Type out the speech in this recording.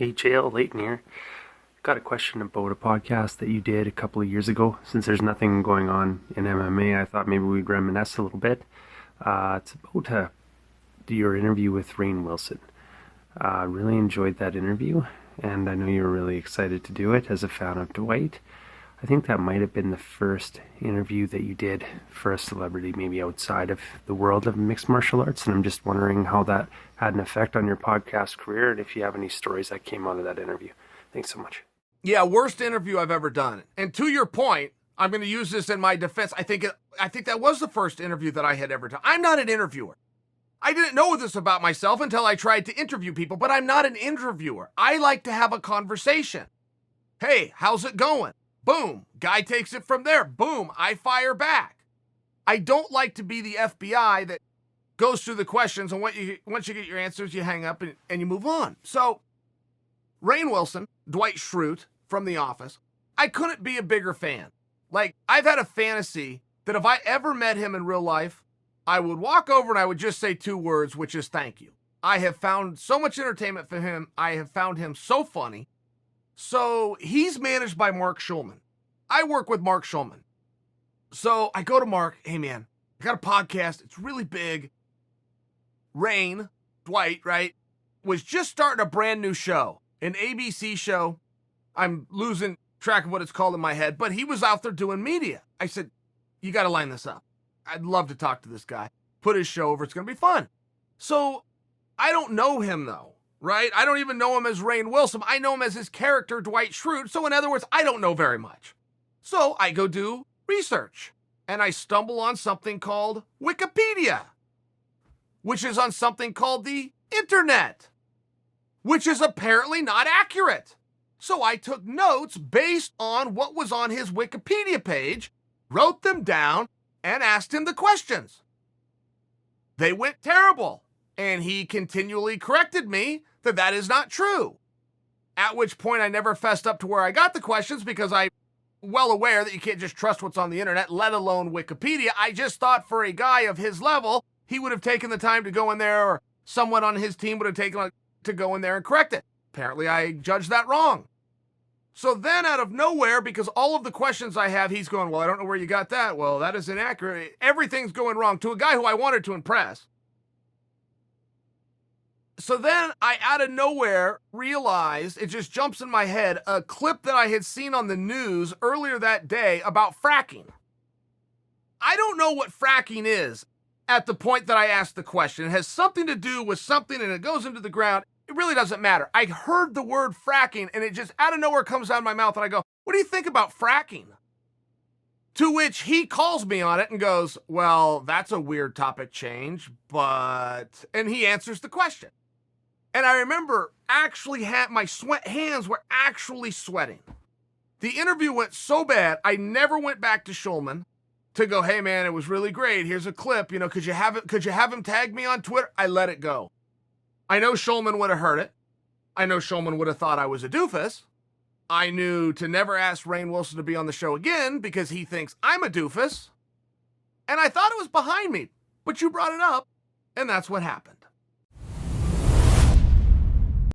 Hey Chael, Leighton here. Got a question about a podcast that you did a couple of years ago. Since there's nothing going on in MMA, I thought maybe we'd reminisce a little bit. It's about your interview with Rainn Wilson. Really enjoyed that interview, and I know you were really excited to do it as a fan of Dwight. I think that might have been the first interview that you did for a celebrity, maybe outside of the world of mixed martial arts, and I'm just wondering how that had an effect on your podcast career, and if you have any stories that came out of that interview. Thanks so much. Yeah, worst interview I've ever done. And to your point, I'm going to use this in my defense. I think that was the first interview that I had ever done. I'm not an interviewer. I didn't know this about myself until I tried to interview people, but I'm not an interviewer. I like to have a conversation. Hey, how's it going? Boom. Guy takes it from there. Boom. I fire back. I don't like to be the FBI that goes through the questions, and once you get your answers, you hang up and you move on. So, Rainn Wilson, Dwight Schrute from The Office, I couldn't be a bigger fan. Like, I've had a fantasy that if I ever met him in real life, I would walk over and I would just say two words, which is thank you. I have found so much entertainment for him. I have found him so funny. So he's managed by Mark Schulman. I work with Mark Schulman. So I go to Mark, hey man, I got a podcast. It's really big. Rainn, Dwight, right, was just starting a brand new show, an ABC show. I'm losing track of what it's called in my head, but he was out there doing media. I said, you got to line this up. I'd love to talk to this guy. Put his show over. It's going to be fun. So I don't know him though. Right? I don't even know him as Rainn Wilson. I know him as his character, Dwight Schrute. So in other words, I don't know very much. So I go do research and I stumble on something called Wikipedia, which is on something called the internet, which is apparently not accurate. So I took notes based on what was on his Wikipedia page, wrote them down, and asked him the questions. They went terrible, and he continually corrected me that is not true. At which point I never fessed up to where I got the questions because I'm well aware that you can't just trust what's on the internet, let alone Wikipedia. I just thought for a guy of his level, he would have taken the time to go in there, or someone on his team would have taken to go in there and correct it. Apparently I judged that wrong. So then out of nowhere, because all of the questions I have, he's going, well, I don't know where you got that. Well, that is inaccurate. Everything's going wrong to a guy who I wanted to impress. So then I, out of nowhere, realized, it just jumps in my head, a clip that I had seen on the news earlier that day about fracking. I don't know what fracking is at the point that I asked the question. It has something to do with something and it goes into the ground. It really doesn't matter. I heard the word fracking and it just out of nowhere comes out of my mouth and I go, what do you think about fracking? To which he calls me on it and goes, well, that's a weird topic change, but... And he answers the question. And I remember actually my hands were actually sweating. The interview went so bad, I never went back to Schulman to go, hey man, it was really great. Here's a clip. Could you have him tag me on Twitter? I let it go. I know Schulman would have heard it. I know Schulman would have thought I was a doofus. I knew to never ask Rainn Wilson to be on the show again because he thinks I'm a doofus. And I thought it was behind me, but you brought it up, and that's what happened.